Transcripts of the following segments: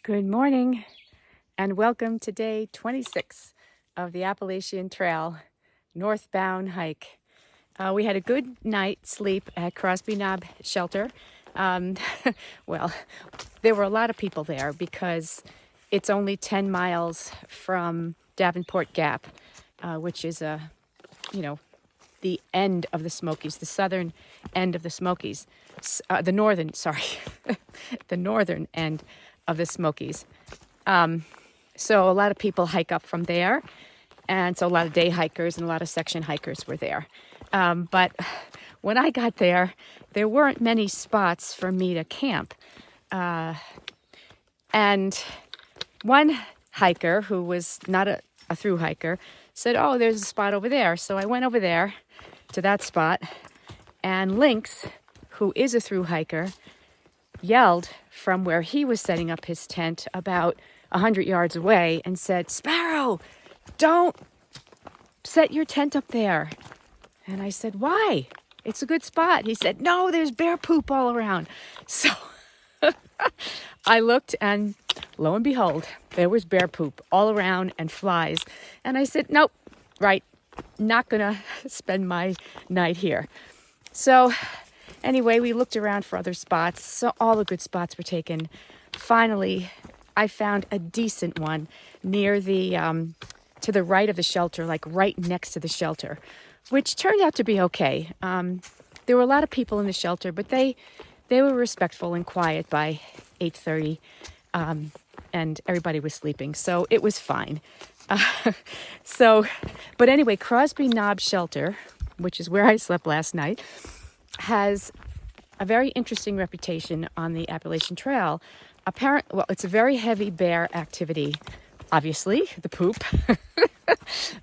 Good morning and welcome to day 26 of the Appalachian Trail northbound hike. We had a good night's sleep at Cosby Knob Shelter. Um, well, there were a lot of people there because it's only 10 miles from Davenport Gap, which is the end of the Smokies, the southern end of the Smokies, the northern end of the Smokies. So a lot of people hike up from there, and so a lot of day hikers and a lot of section hikers were there. But when I got there, there weren't many spots for me to camp. And one hiker who was not a through hiker said, "Oh, there's a spot over there." So I went over there to that spot, and Lynx, who is a through hiker, yelled from where he was setting up his tent about 100 yards away and said, "Sparrow, don't set your tent up there." And I said, "Why? It's a good spot." He said, "No, there's bear poop all around." So I looked, and lo and behold, there was bear poop all around and flies. And I said, "Nope, right, not gonna spend my night here." So anyway, we looked around for other spots. So all the good spots were taken. Finally, I found a decent one near the to the right of the shelter, like right next to the shelter, which turned out to be okay. There were a lot of people in the shelter, but they were respectful and quiet by 8:30, and everybody was sleeping, so it was fine. But anyway, Cosby Knob Shelter, which is where I slept last night, has a very interesting reputation on the Appalachian Trail. It's a very heavy bear activity, obviously, the poop.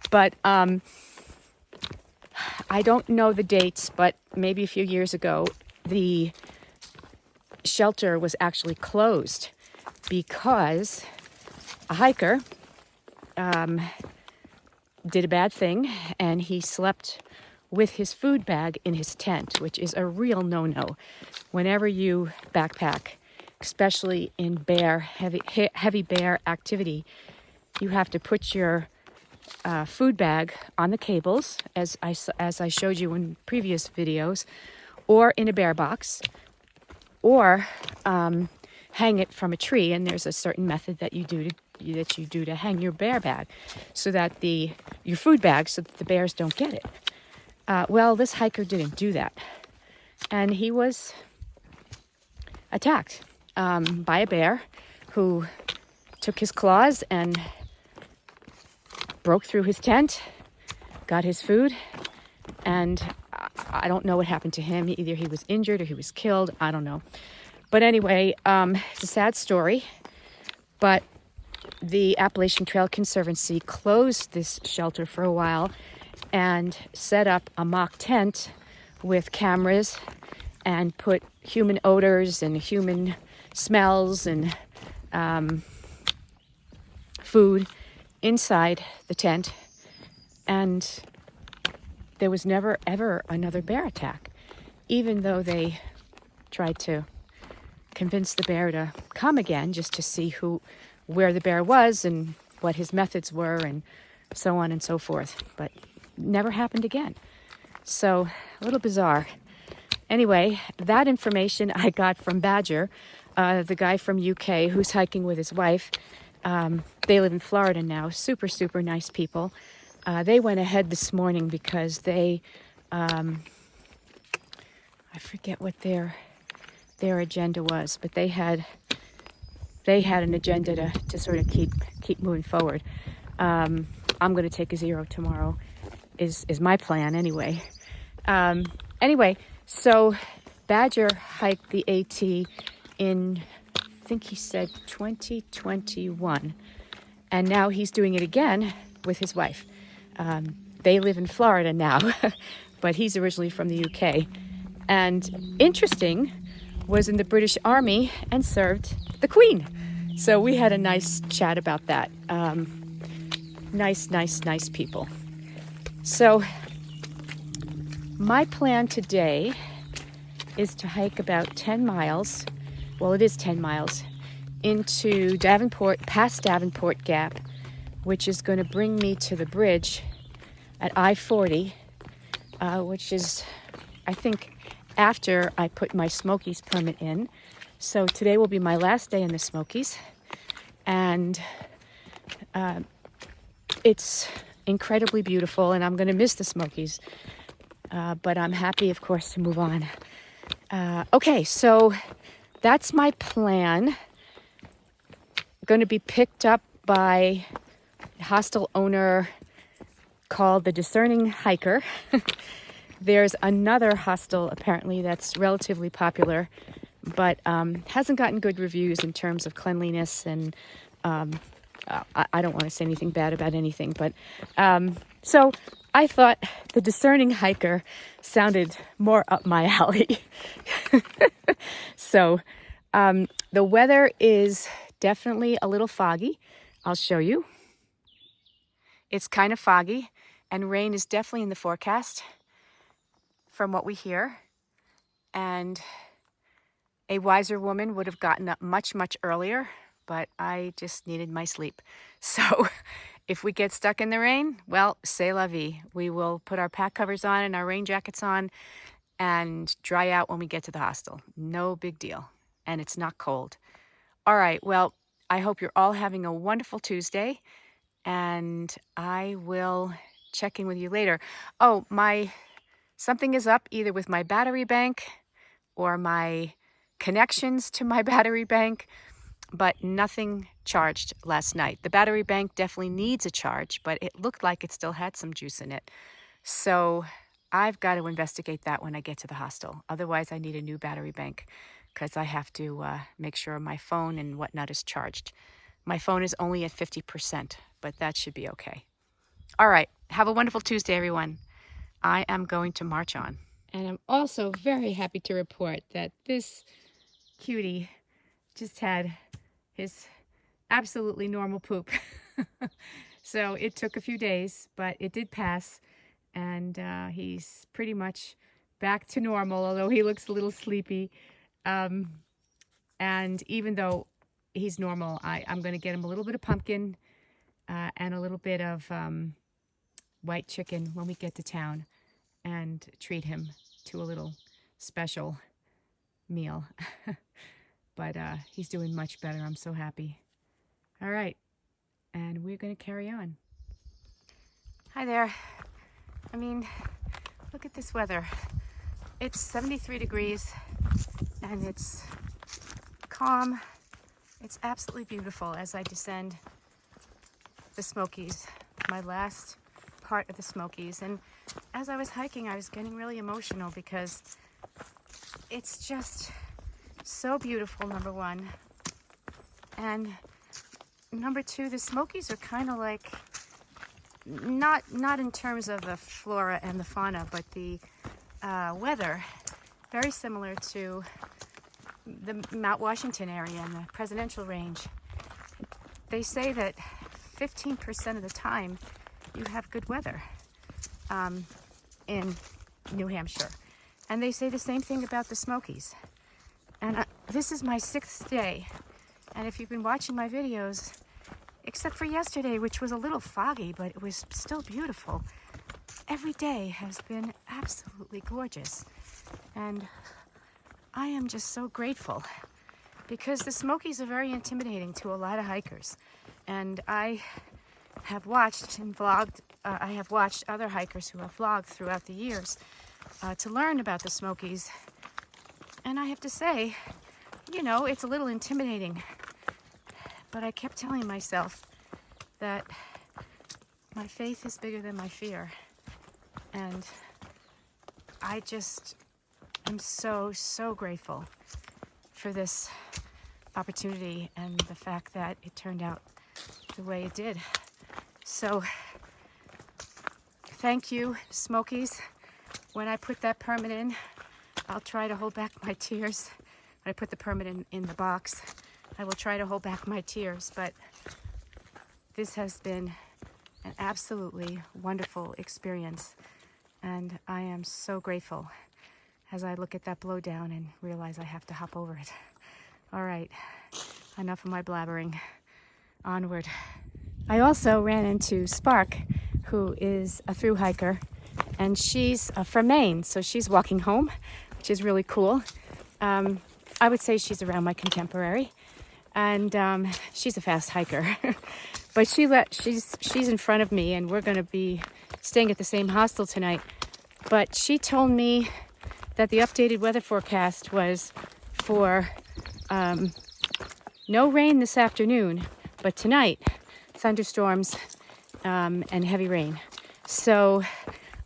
But I don't know the dates, but maybe a few years ago, the shelter was actually closed because a hiker did a bad thing, and he slept with his food bag in his tent, which is a real no-no. Whenever you backpack, especially in heavy bear activity, you have to put your food bag on the cables, as I showed you in previous videos, or in a bear box, or hang it from a tree. And there's a certain method that you do to hang your bear bag, so that your food bag, so that the bears don't get it. Well, this hiker didn't do that, and he was attacked by a bear who took his claws and broke through his tent, got his food, and I don't know what happened to him. Either he was injured or he was killed. I don't know. But anyway, it's a sad story, but the Appalachian Trail Conservancy closed this shelter for a while and set up a mock tent with cameras and put human odors and human smells and food inside the tent. And there was never, ever another bear attack, even though they tried to convince the bear to come again just to see where the bear was and what his methods were and so on and so forth. But never happened again. So a little bizarre. Anyway, that information I got from Badger, the guy from UK who's hiking with his wife. They live in Florida now. Super, super nice people. They went ahead this morning because I forget what their agenda was, but they had an agenda to sort of keep moving forward. I'm going to take a zero tomorrow, is my plan anyway. Anyway, so Badger hiked the AT in, I think he said 2021, and now he's doing it again with his wife. They live in Florida now, but he's originally from the UK. And interesting, was in the British Army and served the Queen. So we had a nice chat about that. Nice people. So my plan today is to hike about 10 miles. Well, it is 10 miles into Davenport, past Davenport Gap, which is going to bring me to the bridge at I-40, which is, I think, after I put my Smokies permit in. So today will be my last day in the Smokies, and it's incredibly beautiful, and I'm going to miss the Smokies, but I'm happy, of course, to move on. Okay, so that's my plan. Going to be picked up by a hostel owner called the Discerning Hiker. There's another hostel apparently that's relatively popular, but hasn't gotten good reviews in terms of cleanliness, and I don't want to say anything bad about anything, but so I thought the Discerning Hiker sounded more up my alley. So the weather is definitely a little foggy. I'll show you. It's kind of foggy, and rain is definitely in the forecast from what we hear. And a wiser woman would have gotten up much, much earlier, but I just needed my sleep. So if we get stuck in the rain, well, c'est la vie. We will put our pack covers on and our rain jackets on and dry out when we get to the hostel. No big deal. And it's not cold. All right, well, I hope you're all having a wonderful Tuesday, and I will check in with you later. Oh, something is up either with my battery bank or my connections to my battery bank, but nothing charged last night. The battery bank definitely needs a charge, but it looked like it still had some juice in it. So I've got to investigate that when I get to the hostel. Otherwise, I need a new battery bank because I have to make sure my phone and whatnot is charged. My phone is only at 50%, but that should be okay. All right. Have a wonderful Tuesday, everyone. I am going to march on. And I'm also very happy to report that this cutie just had his absolutely normal poop. So it took a few days, but it did pass. And he's pretty much back to normal, although he looks a little sleepy. And even though he's normal, I'm going to get him a little bit of pumpkin and a little bit of white chicken when we get to town and treat him to a little special meal. But he's doing much better. I'm so happy. All right. And we're going to carry on. Hi there. I mean, look at this weather. It's 73 degrees and it's calm. It's absolutely beautiful as I descend the Smokies, my last part of the Smokies. And as I was hiking, I was getting really emotional because it's just so beautiful, number one. And number two, the Smokies are kind of like, not in terms of the flora and the fauna, but the weather, very similar to the Mount Washington area and the Presidential Range. They say that 15% of the time you have good weather in New Hampshire. And they say the same thing about the Smokies. And this is my 6th day. And if you've been watching my videos, except for yesterday, which was a little foggy, but it was still beautiful, every day has been absolutely gorgeous. And I am just so grateful because the Smokies are very intimidating to a lot of hikers. And I have watched and vlogged, I have watched other hikers who have vlogged throughout the years to learn about the Smokies. And I have to say, you know, it's a little intimidating. But I kept telling myself that my faith is bigger than my fear. And I just am so, so grateful for this opportunity and the fact that it turned out the way it did. So thank you, Smokies. When I put that permit in, I'll try to hold back my tears. When I put the permit in the box, I will try to hold back my tears, but this has been an absolutely wonderful experience, and I am so grateful as I look at that blowdown and realize I have to hop over it. All right, enough of my blabbering. Onward. I also ran into Spark, who is a thru hiker, and she's from Maine, so she's walking home, which is really cool. I would say she's around my contemporary, and she's a fast hiker. But she's in front of me, and we're going to be staying at the same hostel tonight. But she told me that the updated weather forecast was for no rain this afternoon, but tonight, thunderstorms and heavy rain. So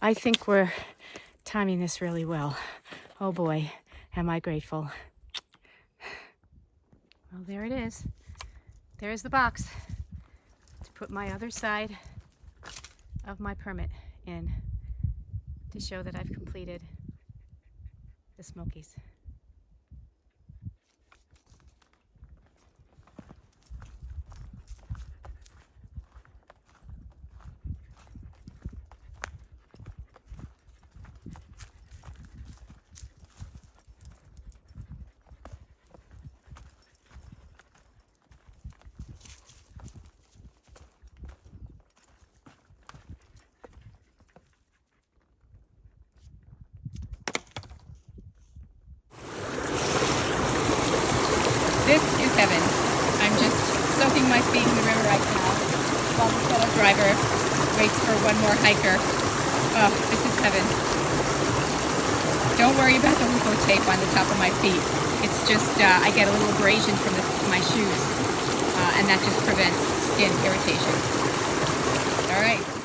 I think we're timing this really well. Oh boy, am I grateful. Well, there it is. There's the box to put my other side of my permit in to show that I've completed the Smokies. This is heaven. I'm just soaking my feet in the river right now while the fellow driver waits for one more hiker. Oh, this is heaven. Don't worry about the lipo tape on the top of my feet. It's just I get a little abrasion from my shoes, and that just prevents skin irritation. All right.